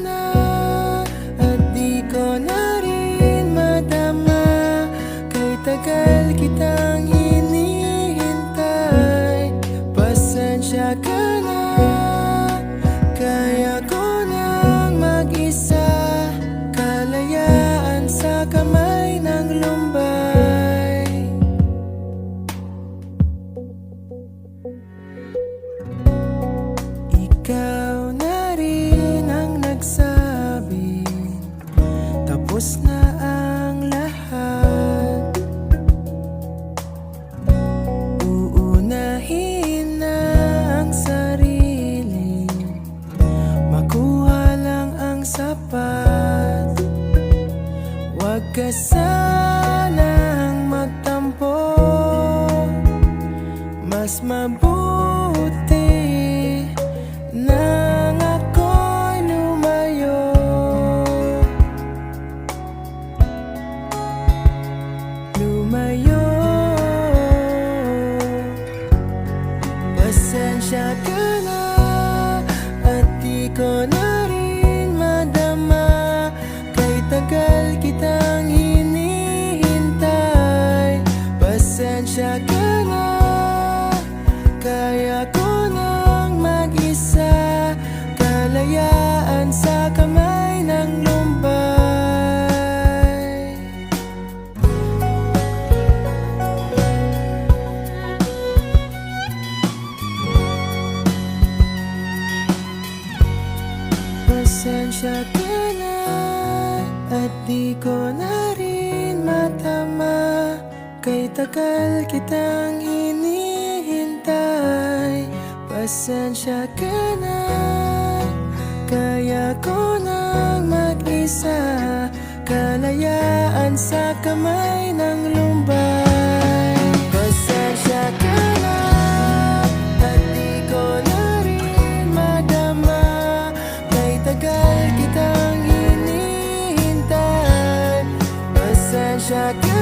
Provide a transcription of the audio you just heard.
na at di ko na rin madama. Kay tagal kitang hinihintay. Pasensya ka na, kaya ko nang mag-isa. Kalayaan sa kamay ng lumbay. Ikaw na rin ang nagsabi tapos na ang lahat. Uunahin na ang sarili, makuha lang ang sapat. Huwag ka sanang magtampo, mas mabuti nang ako'y lumayo. Lumayo. Pasensya ka na at di ko na rin madama. Kay tagal kitang hinihintay. Pasensya ka na, kaya ko nang mag-isa. Kalayaan sa kamay ng lumbay. Pasensya ka na at di ko na rin matama. Kay tagal kitang hinihintay. Pasensya ka na, kaya ko nang mag-isa. Kalayaan sa kamay ng lumbay. Pasensya ka na at di ko na rin madama. Kay tagal kitang hinihintay. Pasensya ka